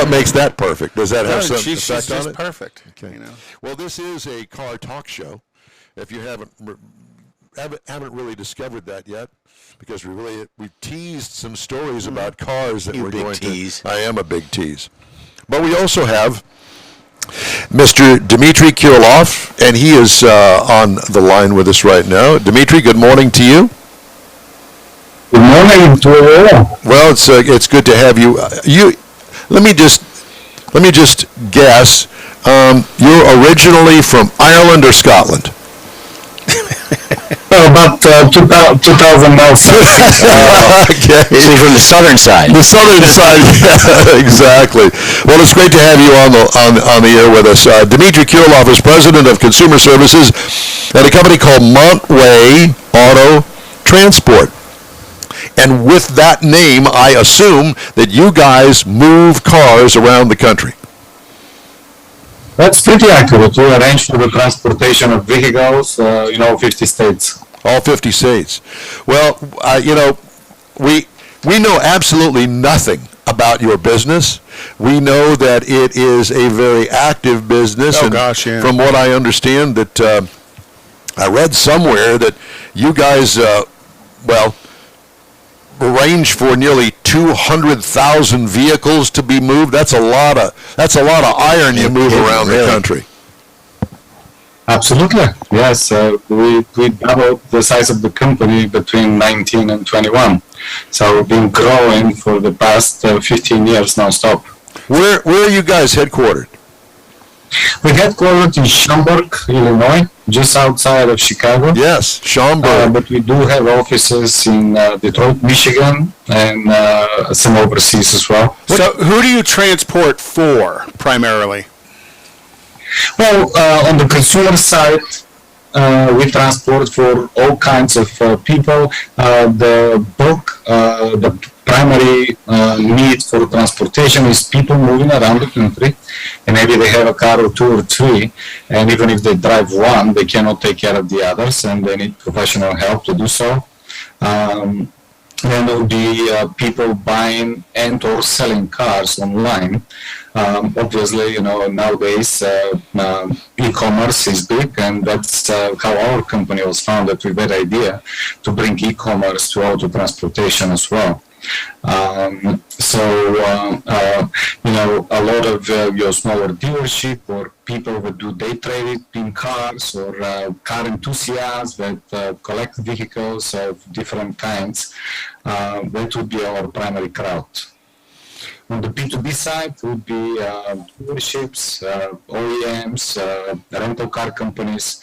What makes that perfect? Does that have some she's effect on just it? perfect. Okay. Well, this is a car talk show. If you haven't really discovered that yet, because we teased some stories about cars that we're going to. I am a big tease. But we also have Mr. Dimitre Kirlov, and he is on the line with us right now. Dimitre, good morning to you. Good morning to you all. Well, it's good to have you. Let me just guess. You're originally from Ireland or Scotland? About 2,000 miles. Okay. So from the southern side. The southern side, yeah, exactly. Well, it's great to have you on the air with us. Dimitre Kirlov is president of consumer services at a company called Montway Auto Transport. And with that name, I assume that you guys move cars around the country. That's pretty accurate. We arrange for the transportation of vehicles in all 50 states. All 50 states. Well, we know absolutely nothing about your business. We know that it is a very active business. Oh, gosh, yeah. From what I understand, that I read somewhere that you guys, arrange for nearly 200,000 vehicles to be moved. That's a lot of iron you move around the country. Absolutely. Yes, we doubled the size of the company between 19 and 21. So we've been growing for the past 15 years non-stop. Where are you guys headquartered? We're headquartered in Schaumburg, Illinois, just outside of Chicago. Yes, Schaumburg. But we do have offices in Detroit, Michigan, and some overseas as well. So who do you transport for, primarily? Well, on the consumer side, we transport for all kinds of people. The bulk, the primary need for transportation is people moving around the country, and maybe they have a car or two or three, and even if they drive one, they cannot take care of the others, and they need professional help to do so. Then there will be people buying and or selling cars online. Obviously, nowadays e-commerce is big, and that's how our company was founded, with that idea to bring e-commerce to auto transportation as well. A lot of your smaller dealership or people that do day trading in cars, or car enthusiasts that collect vehicles of different kinds, that would be our primary crowd. On the B2B side, it would be dealerships, OEMs, rental car companies,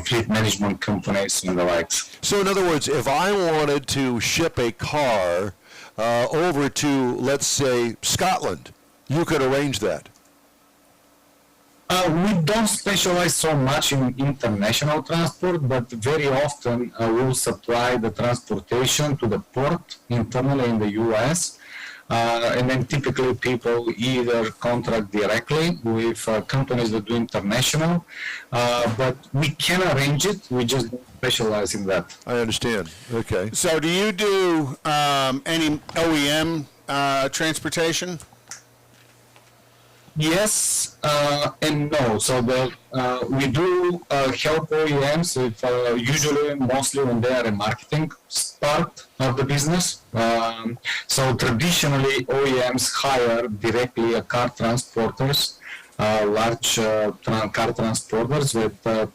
fleet management companies, and the likes. So in other words, if I wanted to ship a car over to, let's say, Scotland, you could arrange that? We don't specialize so much in international transport, but very often we'll supply the transportation to the port internally in the U.S. And then typically people either contract directly with companies that do international, but we can arrange it, we just don't specialize in that. I understand. Okay. So do you do any OEM transportation? Yes and no. So we do help OEMs with usually mostly when they are a marketing part of the business. So traditionally OEMs hire directly car transporters, large car transporters that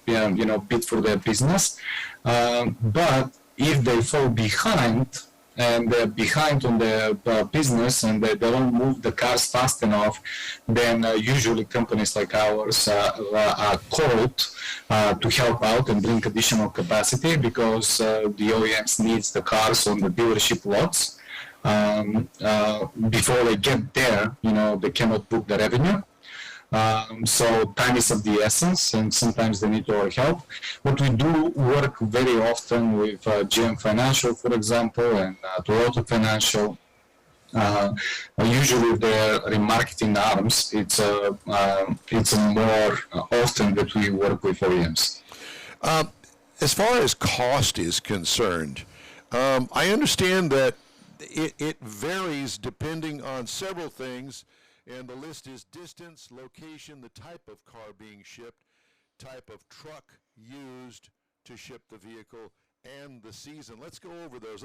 bid for their business. But if they fall behind, and they're behind on the business, and they don't move the cars fast enough, then usually companies like ours are called to help out and bring additional capacity, because the OEMs needs the cars on the dealership lots. Before they get there, they cannot book the revenue. So time is of the essence, and sometimes they need our help. But we do work very often with GM Financial, for example, and Toyota Financial. Usually their remarketing arms, it's more often that we work with OEMs. As far as cost is concerned, I understand that it varies depending on several things, And the list is distance, location, the type of car being shipped, type of truck used to ship the vehicle, and the season. Let's go over those.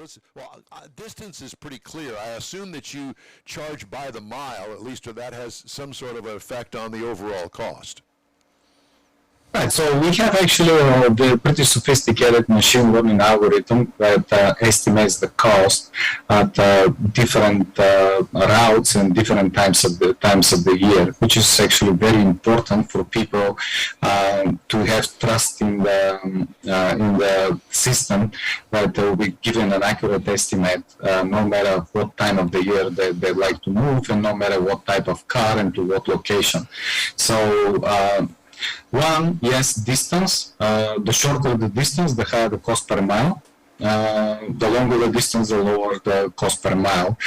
Distance is pretty clear. I assume that you charge by the mile, at least, or that has some sort of an effect on the overall cost. Right, so we have actually the pretty sophisticated machine learning algorithm that estimates the cost at different routes and different times of the year, which is actually very important for people to have trust in the system, that they will be given an accurate estimate no matter what time of the year they like to move, and no matter what type of car and to what location. So one, yes, distance. The shorter the distance, the higher the cost per mile. The longer the distance, the lower the cost per mile,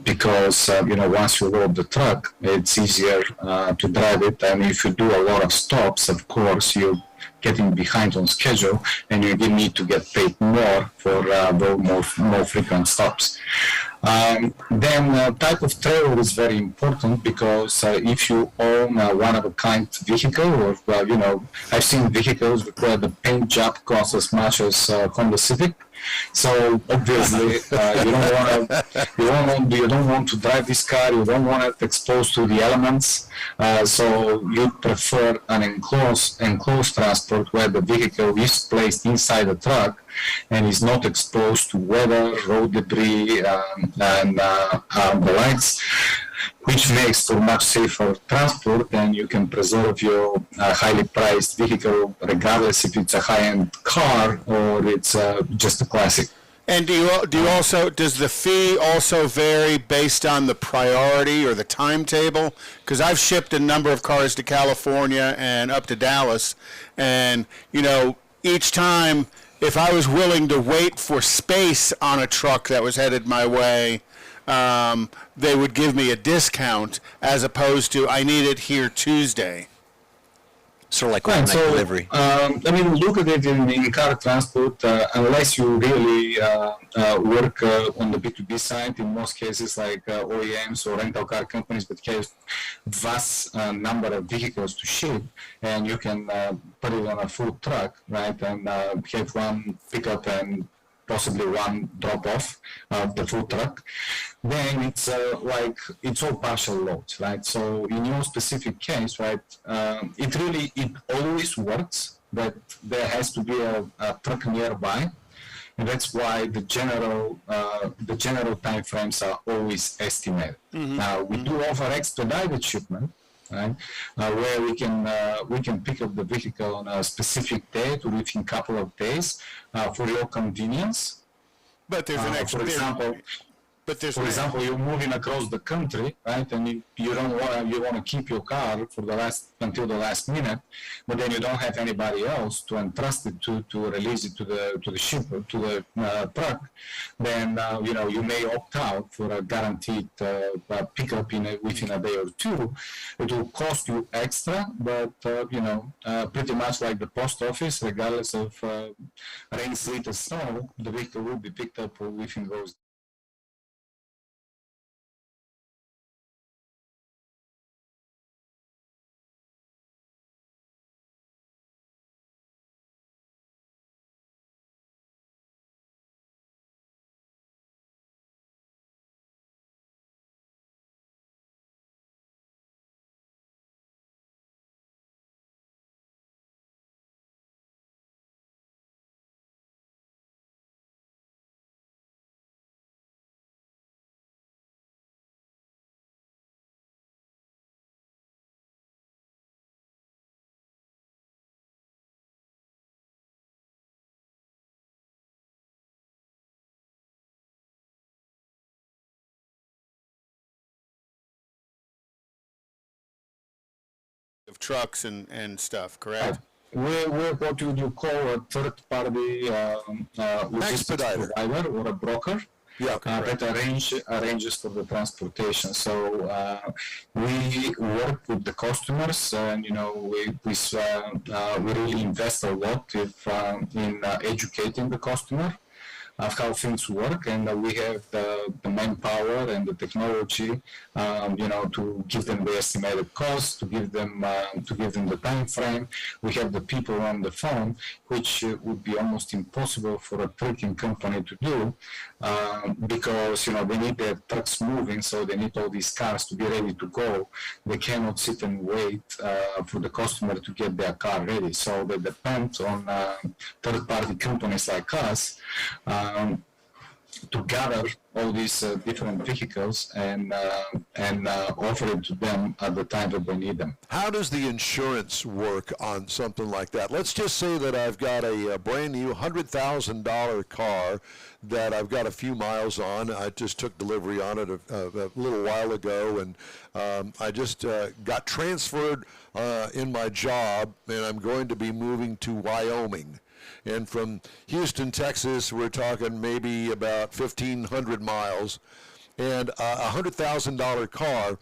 because once you load the truck, it's easier to drive it. And if you do a lot of stops, of course, you're getting behind on schedule, and you need to get paid more for more frequent stops. Then type of trailer is very important, because if you own a one-of-a-kind vehicle, or I've seen vehicles where the paint job costs as much as Honda Civic. So obviously you don't want to drive this car. You don't want it exposed to the elements. So you prefer an enclosed transport where the vehicle is placed inside the truck and is not exposed to weather, road debris, and the lights, which makes for much safer transport, and you can preserve your highly priced vehicle regardless if it's a high-end car or it's just a classic. And does the fee also vary based on the priority or the timetable? Because I've shipped a number of cars to California and up to Dallas, and each time, if I was willing to wait for space on a truck that was headed my way, they would give me a discount, as opposed to I need it here Tuesday. Sort of like overnight delivery. Look at it in car transport, unless you really work on the B2B side, in most cases like OEMs or rental car companies that have vast number of vehicles to ship, and you can put it on a full truck, right, and have one pickup and possibly one drop-off of the full truck, then it's it's all partial loads, right? So in your specific case, right, it always works, but there has to be a truck nearby, and that's why the general time frames are always estimated. Mm-hmm. Now we do offer expedited shipment, right, where we can pick up the vehicle on a specific date or within a couple of days for your convenience. But there's an extra. For example, you're moving across the country, right, and you want to keep your car until the last minute, but then you don't have anybody else to entrust it to release it to the shipper, to the truck. Then you may opt out for a guaranteed pickup within a day or two. It will cost you extra, but pretty much like the post office, regardless of rain, sleet, or snow, the vehicle will be picked up within those. Of trucks and stuff, correct? We're what you call a third-party logistics Expediter. provider or a broker. Yeah, That arranges for the transportation. So we work with the customers, and we really invest a lot in educating the customer how things work, and we have the manpower and the technology, to give them the estimated cost, to give them the time frame. We have the people on the phone, which would be almost impossible for a trucking company to do, because they need their trucks moving, so they need all these cars to be ready to go. They cannot sit and wait for the customer to get their car ready. So they depend on third-party companies like us to gather all these different vehicles and offer it to them at the time that they need them. How does the insurance work on something like that? Let's just say that I've got a brand new $100,000 car that I've got a few miles on. I just took delivery on it a little while ago, and I just got transferred in my job, and I'm going to be moving to Wyoming. And from Houston, Texas, we're talking maybe about 1,500 miles. And a $100,000 car,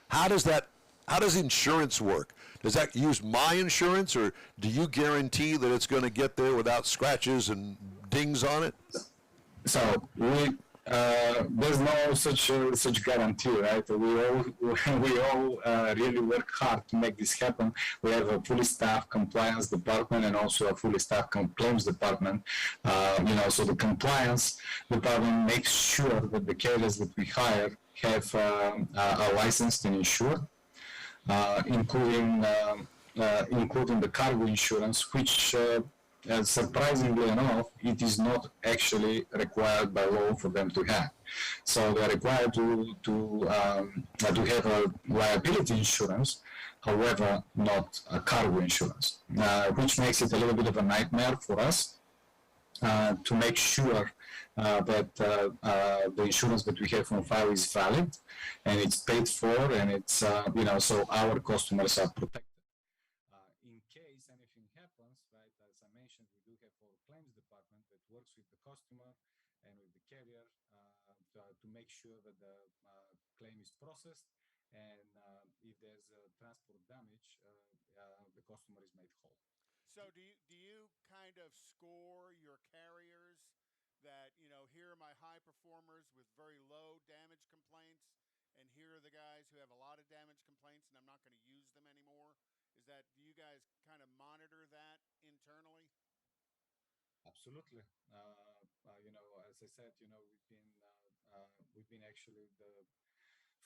how does insurance work? Does that use my insurance, or do you guarantee that it's going to get there without scratches and dings on it? So there's no such guarantee, right? We all really work hard to make this happen. We have a fully staffed compliance department and also a fully staffed claims department. So the compliance department makes sure that the carriers that we hire have are licensed and insured, including the cargo insurance, which surprisingly enough, it is not actually required by law for them to have. So they're required to have a liability insurance, however, not a cargo insurance, which makes it a little bit of a nightmare for us to make sure that the insurance that we have on file is valid and it's paid for, and it's so our customers are protected. In case anything happens, right, as I mentioned, we do have our claims department that works with the customer and with the carrier to make sure that the claim is processed, and if there's transport damage, the customer is made whole. So do you kind of score your carriers that, here are my high performers with very low damage complaints, and here are the guys who have a lot of damage complaints and I'm not going to use them anymore? Do you guys kind of monitor that internally? Absolutely. As I said, we've been actually the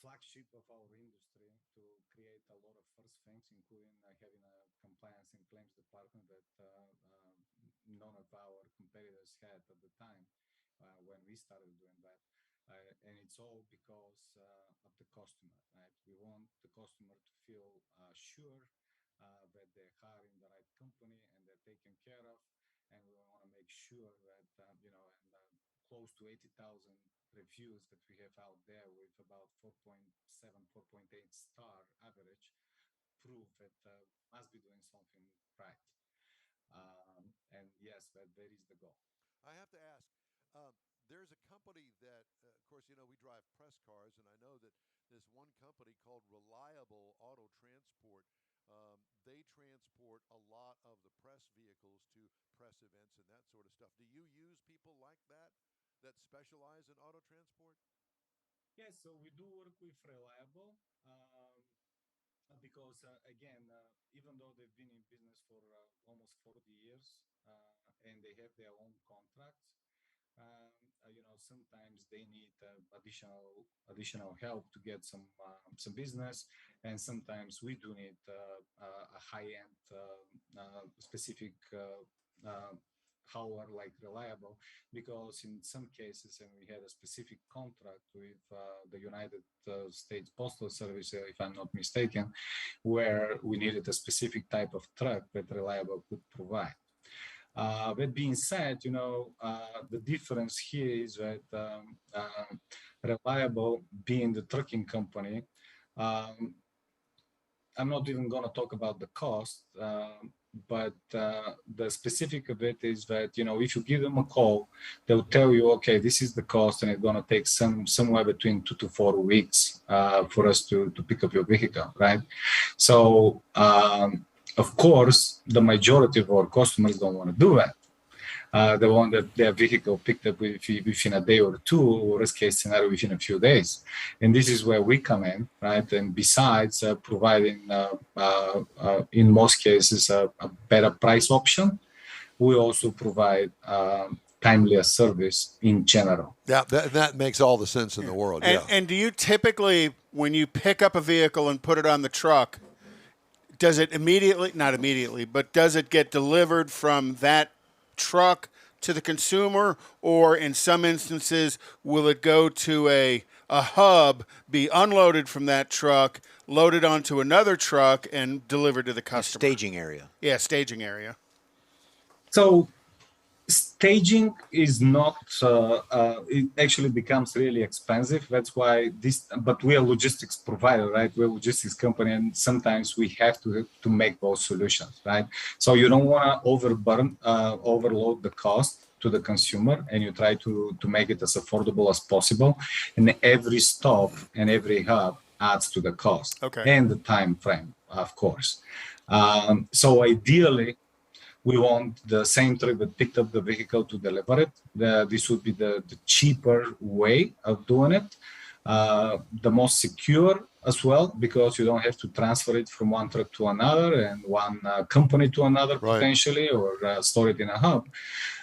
flagship of our industry to create a lot of first things, including having a compliance and claims department that none of our competitors had at the time when we started doing that. And it's all because of the customer, right? We want the customer to feel sure that they're hiring the right company and they're taken care of. And we want to make sure that, close to 80,000 reviews that we have out there with about 4.7, 4.8 star average prove that must be doing something right. And yes, that is the goal. I have to ask, there's a company that, of course, we drive press cars, and I know that there's one company called Reliable Auto Transport. They transport a lot of the press vehicles to press events and that sort of stuff. Do you use people like that specialize in auto transport? Yes, so we do work with Reliable because, again, even though they've been in business for almost 40 years and they have their own contracts, sometimes they need additional help to get some business, and sometimes we do need a high-end specific hauler like Reliable, because in some cases, and we had a specific contract with the United States Postal Service, if I'm not mistaken, where we needed a specific type of truck that Reliable could provide. That being said, the difference here is that Reliable, being the trucking company, I'm not even going to talk about the cost, but the specific of it is that, if you give them a call, they'll tell you, okay, this is the cost, and it's going to take somewhere between 2 to 4 weeks for us to pick up your vehicle, right? So, of course, the majority of our customers don't want to do that. the one that their vehicle picked up within a day or two, or worst case scenario within a few days. And this is where we come in, right? And besides providing, in most cases, a better price option, we also provide timelier service in general. Yeah, that makes all the sense in the world. And do you typically, when you pick up a vehicle and put it on the truck, does it not immediately, but does it get delivered from that truck to the consumer, or in some instances, will it go to a hub, be unloaded from that truck, loaded onto another truck, and delivered to the customer? Staging area. Yeah, staging area. So staging is not, it actually becomes really expensive. That's why but we are logistics provider, right? We're a logistics company, and sometimes we have to make those solutions, right? So you don't want to overload the cost to the consumer, and you try to make it as affordable as possible. And every stop and every hub adds to the cost and the time frame, of course. So ideally, we want the same truck that picked up the vehicle to deliver it. This would be the cheaper way of doing it, the most secure as well, because you don't have to transfer it from one truck to another and one company to another potentially, or store it in a hub.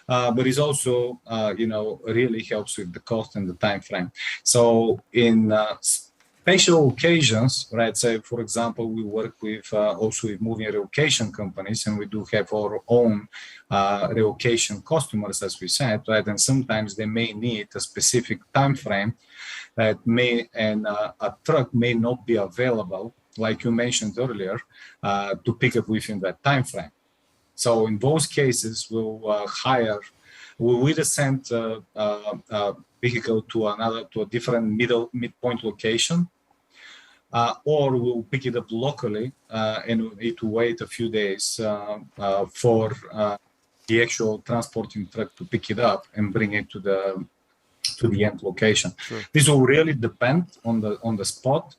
But it's also, really helps with the cost and the time frame. So in special occasions, right? Say, for example, we work with also with moving relocation companies, and we do have our own relocation customers, as we said, right? And sometimes they may need a specific time frame that a truck may not be available, like you mentioned earlier, to pick up within that time frame. So in those cases, we'll either send a vehicle to a different midpoint location, or we'll pick it up locally, and we'll need to wait a few days for the actual transporting truck to pick it up and bring it to the end location. Sure. This will really depend on the spot.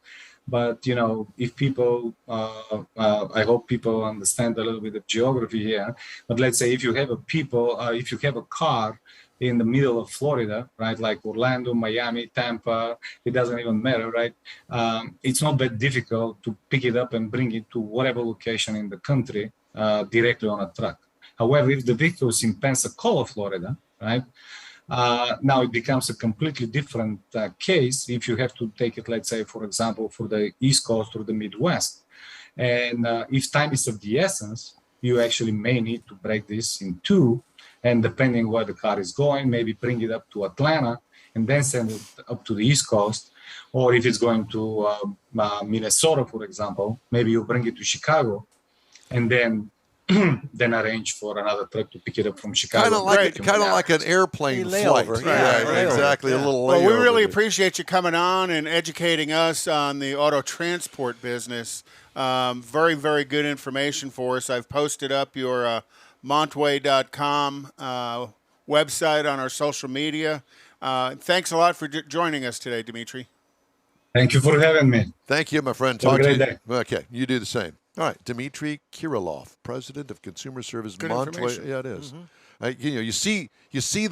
But if people, I hope people understand a little bit of geography here. But let's say if you have a car in the middle of Florida, right, like Orlando, Miami, Tampa, it doesn't even matter, right? It's not that difficult to pick it up and bring it to whatever location in the country directly on a truck. However, if the vehicle is in Pensacola, Florida, right? Now it becomes a completely different case if you have to take it, let's say, for example, for the East Coast or the Midwest. And if time is of the essence, you actually may need to break this in two. And depending where the car is going, maybe bring it up to Atlanta and then send it up to the East Coast. Or if it's going to Minnesota, for example, maybe you bring it to Chicago and then arrange for another truck to pick it up from Chicago. Kind of like an airplane flight. Right, exactly. A little layover. Well, we really appreciate you coming on and educating us on the auto transport business. Very, very good information for us. I've posted up your Montway.com website on our social media. Thanks a lot for joining us today, Dimitre. Thank you for having me. Thank you, my friend. Have a great day. Okay, you do the same. All right, Dimitre Kirlov, President of Consumer Service, Montway. Yeah, it is. Mm-hmm. You see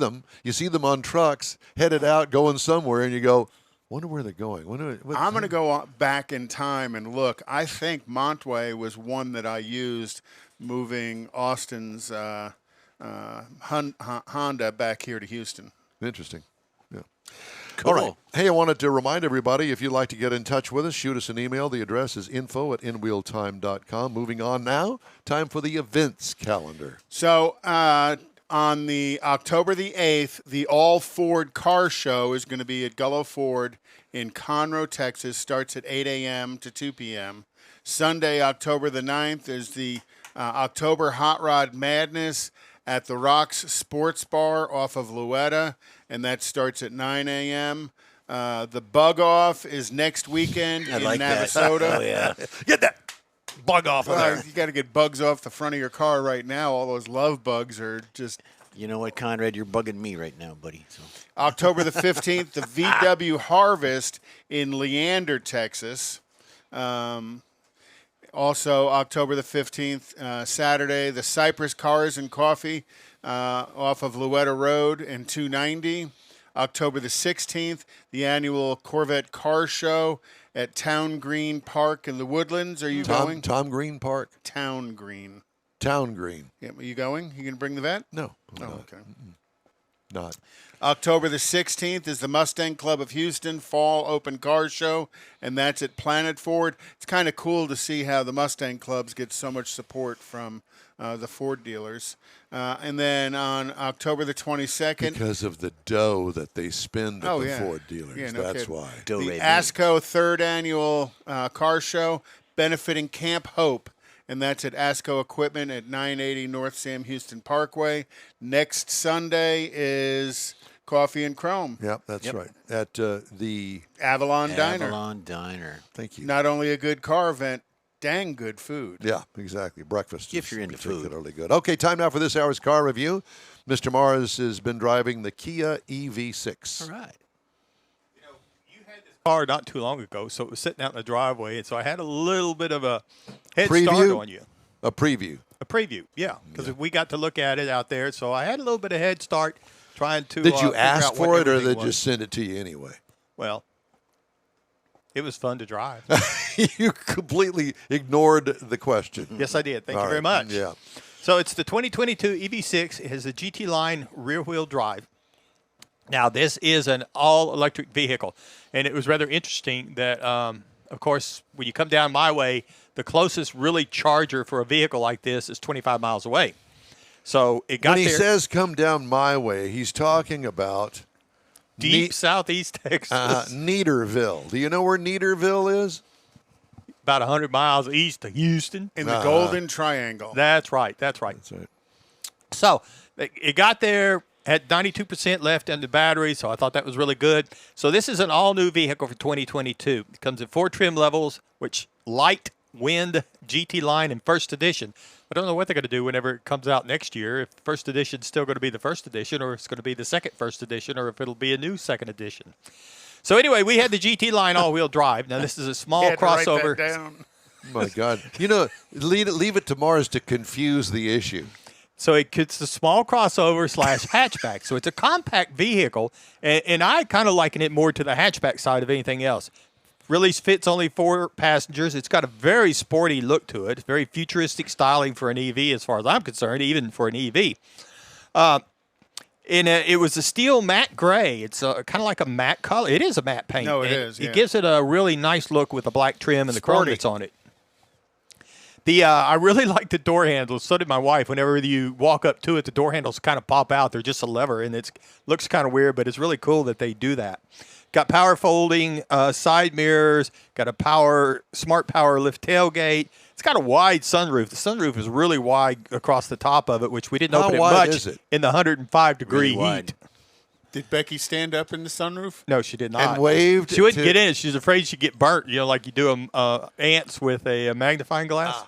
them on trucks headed out, going somewhere, and you go, wonder where they're going. I'm going to go back in time and look. I think Montway was one that I used moving Austin's Honda back here to Houston. Interesting. Yeah. Cool. All right. Hey, I wanted to remind everybody, if you'd like to get in touch with us, shoot us an email. The address is info@inwheeltime.com. Moving on now, time for the events calendar. So on the October the 8th, the All Ford Car Show is going to be at Gullo Ford in Conroe, Texas. Starts at 8 a.m. to 2 p.m. Sunday, October the 9th, is the October Hot Rod Madness at the Rocks Sports Bar off of Louetta, and that starts at 9 a.m. The Bug Off is next weekend in Navasota. Oh, yeah. Get that bug off of there. You got to get bugs off the front of your car right now. All those love bugs are just... You know what, Conrad? You're bugging me right now, buddy. So. October the 15th, the VW Harvest in Leander, Texas. Also, October the 15th, Saturday, the Cypress Cars and Coffee off of Louetta Road and 290. October the 16th, the annual Corvette Car Show at Town Green Park in the Woodlands. Are you going? Tom Green Park? Town Green. Town Green. Yeah, are you going? You going to bring the vet? No. Oh, not. okay. Not. October the 16th is the Mustang Club of Houston Fall Open Car Show, and that's at Planet Ford. It's kind of cool to see how the Mustang Clubs get so much support from the Ford dealers. And then on October the 22nd... Because of the dough that they spend at the yeah. Ford dealers. Yeah, no That's kidding. why. Do the Ray ASCO 3rd Annual Car Show benefiting Camp Hope, and that's at ASCO Equipment at 980 North Sam Houston Parkway. Next Sunday is Coffee and Chrome. Yep, that's right. At the Avalon Diner. Avalon Diner. thank you. Not only a good car event, dang good food. Yeah, exactly. Breakfast If is you're into food. particularly good. Okay, time now for this hour's car review. Mr. Mars has been driving the Kia EV6. All right. Car not too long ago, so it was sitting out in the driveway, and so I had a little bit of a head Preview? start on you. A preview. A preview, yeah, because we got to look at it out there, so I had a little bit of head start trying to. Did you figure ask out what for it, or everything they was. just send it to you anyway? Well, it was fun to drive. You completely ignored the question. Yes, I did. Thank All you very right. much. Yeah. So it's the 2022 EV6. It has a GT line rear-wheel drive. Now, this is an all-electric vehicle, and it was rather interesting that, of course, when you come down my way, the closest really charger for a vehicle like this is 25 miles away. So it got When he there says come down my way, he's talking about deep southeast Texas, Neaterville. Do you know where Neaterville is? about 100 miles east of Houston. In the Golden Triangle. That's right. That's right. That's right. So it got there, had 92% left in the battery, so I thought that was really good. So this is an all-new vehicle for 2022. It comes in 4 trim levels, which light, wind, GT line, and first edition. I don't know what they're going to do whenever it comes out next year, if first edition is still going to be the first edition, or it's going to be the second first edition, or if it'll be a new second edition. So anyway, we had the GT line all-wheel drive. Now, this is a small Had to write that crossover. down. Oh my God. You know, leave it to Mars to confuse the issue. So it's a small crossover / hatchback. So it's a compact vehicle, and I kind of liken it more to the hatchback side of anything else. Really fits only 4 passengers. It's got a very sporty look to it. Very futuristic styling for an EV as far as I'm concerned, even for an EV. It was a steel matte gray. It's kind of like a matte color. It is a matte paint. No, it and is, yeah. It gives it a really nice look with the black trim and the chrome Sporty. that's on it. I really like the door handles. So did my wife. Whenever you walk up to it, the door handles kind of pop out. They're just a lever, and it looks kind of weird, but it's really cool that they do that. Got power folding side mirrors. Got a smart power lift tailgate. It's got a wide sunroof. The sunroof is really wide across the top of it, which we didn't How open it wide much is it? in the 105-degree Really wide. heat. Did Becky stand up in the sunroof? No, she did not. And waved She wouldn't to- get in it. She's afraid she'd get burnt, like you do ants with a magnifying glass.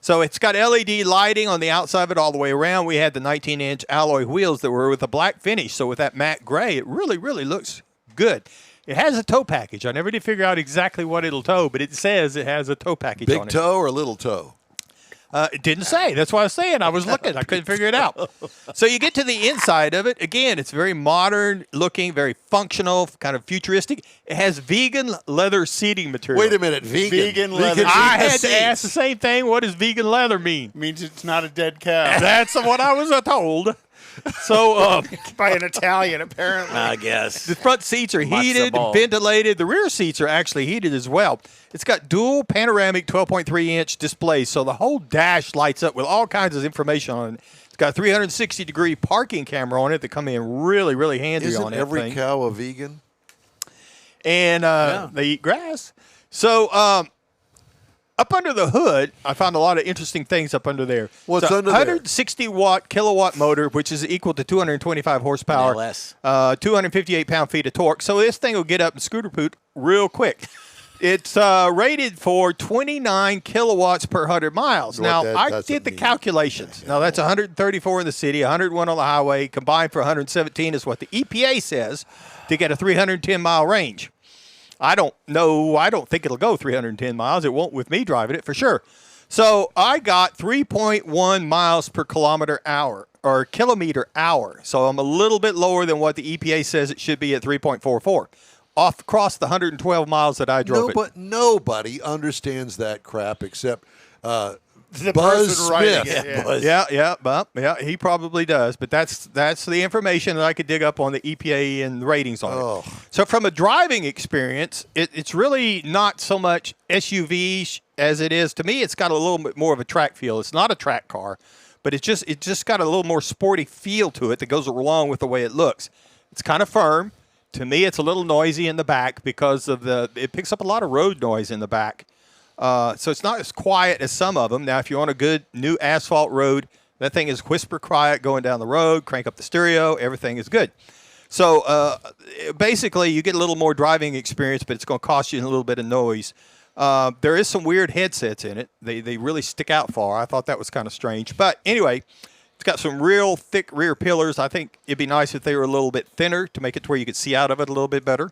So it's got LED lighting on the outside of it all the way around. We had the 19-inch alloy wheels that were with a black finish. So with that matte gray, it really, really looks good. It has a tow package. I never did figure out exactly what it'll tow, but it says it has a tow package on Big it. toe or little toe? It didn't say. That's what I was saying. I was looking. I couldn't figure it out. So you get to the inside of it. Again, it's very modern looking, very functional, kind of futuristic. It has vegan leather seating material. Wait a minute. Vegan. Vegan leather. I had to seats. ask the same thing. What does vegan leather mean? Means it's not a dead cow. That's what I was told. So By an Italian, apparently. I guess. the front seats are heated, ball. ventilated. The rear seats are actually heated as well. It's got dual panoramic 12.3-inch displays, so the whole dash lights up with all kinds of information on it. It's got a 360-degree parking camera on it that come in really, really handy Isn't on that every thing. cow a vegan? And they eat grass. So up under the hood, I found a lot of interesting things up under there. What's It's a under there? 160-watt kilowatt motor, which is equal to 225 horsepower, LS. 258 pound-feet of torque. So this thing will get up and scooter poot real quick. It's rated for 29 kilowatts per 100 miles. What Now, that I doesn't did the mean. calculations. Now, that's 134 in the city, 101 on the highway, combined for 117 is what the EPA says to get a 310-mile range. I don't know. I don't think it'll go 310 miles. It won't with me driving it for sure. So I got 3.1 miles per kilometer hour or kilometer hour. So I'm a little bit lower than what the EPA says it should be at 3.44 off across the 112 miles that I drove it. But nobody understands that crap except The Buzz person writing Smith. it, Buzz. Yeah, he probably does. But that's the information that I could dig up on the EPA and the ratings on it. So from a driving experience, it's really not so much SUV as it is. To me, it's got a little bit more of a track feel. It's not a track car, but it just got a little more sporty feel to it that goes along with the way it looks. It's kind of firm. To me, it's a little noisy in the back because of it picks up a lot of road noise in the back. So it's not as quiet as some of them. Now, if you're on a good new asphalt road, that thing is whisper quiet going down the road, crank up the stereo, everything is good. So basically, you get a little more driving experience, but it's going to cost you a little bit of noise. There is some weird headsets in it. They really stick out far. I thought that was kind of strange. But anyway, it's got some real thick rear pillars. I think it'd be nice if they were a little bit thinner to make it to where you could see out of it a little bit better.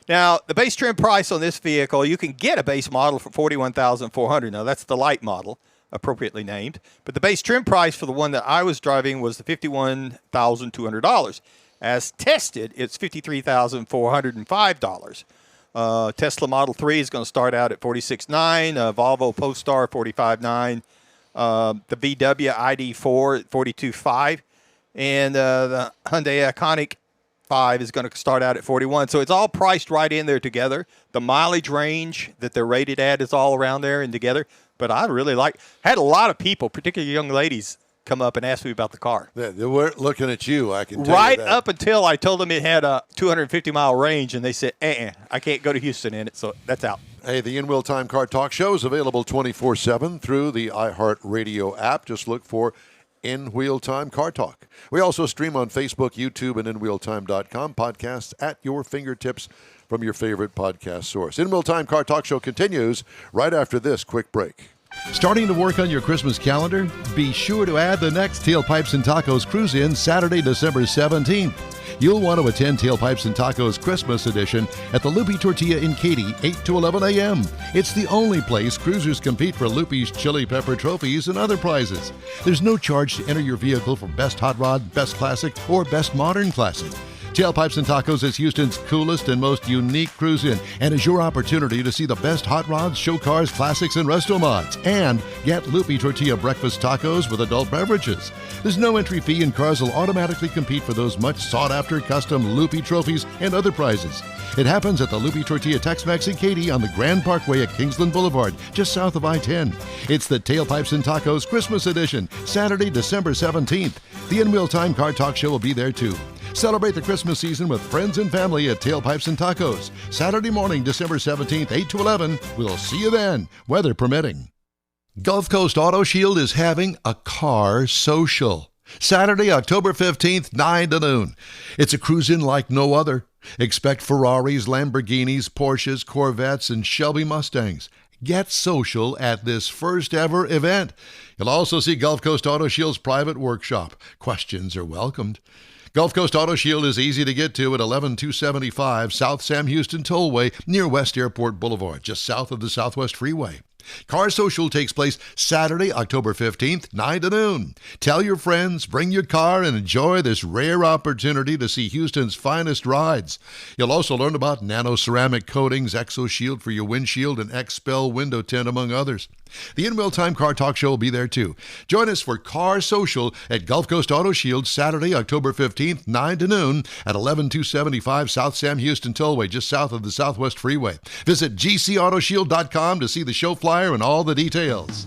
Now, the base trim price on this vehicle, you can get a base model for $41,400. Now, that's the light model, appropriately named. But the base trim price for the one that I was driving was the $51,200. As tested, it's $53,405. Tesla Model 3 is going to start out at $46,900. Volvo Polestar, $45,900. The VW ID4 at $42,500. And the Hyundai Ioniq 5 is going to start out at 41. So it's all priced right in there together. The mileage range that they're rated at is all around there and together. But I really had a lot of people, particularly young ladies, come up and ask me about the car. They weren't looking at you, I can tell Right you that. up until I told them it had a 250-mile range, and they said, I can't go to Houston in it, so that's out. Hey, the In Wheel Time Car Talk Show is available 24/7 through the iHeart Radio app. Just look for In Wheel Time Car Talk. We also stream on Facebook, YouTube, and InWheelTime.com. Podcasts at your fingertips from your favorite podcast source. In Wheel Time Car Talk Show continues right after this quick break. Starting to work on your Christmas calendar? Be sure to add the next Tailpipes and Tacos Cruise-In Saturday, December 17th. You'll want to attend Tailpipes and Tacos Christmas Edition at the Loopy Tortilla in Katy, 8 to 11 a.m. It's the only place cruisers compete for Loopy's Chili Pepper trophies and other prizes. There's no charge to enter your vehicle for Best Hot Rod, Best Classic, or Best Modern Classic. Tailpipes and Tacos is Houston's coolest and most unique cruise-in and is your opportunity to see the best hot rods, show cars, classics, and resto mods. And get Loopy Tortilla breakfast tacos with adult beverages. There's no entry fee and cars will automatically compete for those much sought-after custom Loopy trophies and other prizes. It happens at the Loopy Tortilla Tex-Mex in Katy on the Grand Parkway at Kingsland Boulevard, just south of I-10. It's the Tailpipes and Tacos Christmas Edition, Saturday, December 17th. The In Wheel Time Car Talk Show will be there too. Celebrate the Christmas season with friends and family at Tailpipes and Tacos. Saturday morning, December 17th, 8 to 11. We'll see you then, weather permitting. Gulf Coast Auto Shield is having a car social. Saturday, October 15th, 9 to noon. It's a cruise-in like no other. Expect Ferraris, Lamborghinis, Porsches, Corvettes, and Shelby Mustangs. Get social at this first ever event. You'll also see Gulf Coast Auto Shield's private workshop. Questions are welcomed. Gulf Coast Auto Shield is easy to get to at 11275 South Sam Houston Tollway near West Airport Boulevard, just south of the Southwest Freeway. Car Social takes place Saturday, October 15th, 9 to noon. Tell your friends, bring your car, and enjoy this rare opportunity to see Houston's finest rides. You'll also learn about nano-ceramic coatings, ExoShield for your windshield, and Expel window tint, among others. The In Wheel Time Car Talk Show will be there too. Join us for Car Social at Gulf Coast Auto Shield Saturday, October 15th, 9 to noon at 11275 South Sam Houston Tollway, just south of the Southwest Freeway. Visit gcautoshield.com to see the show flyer and all the details.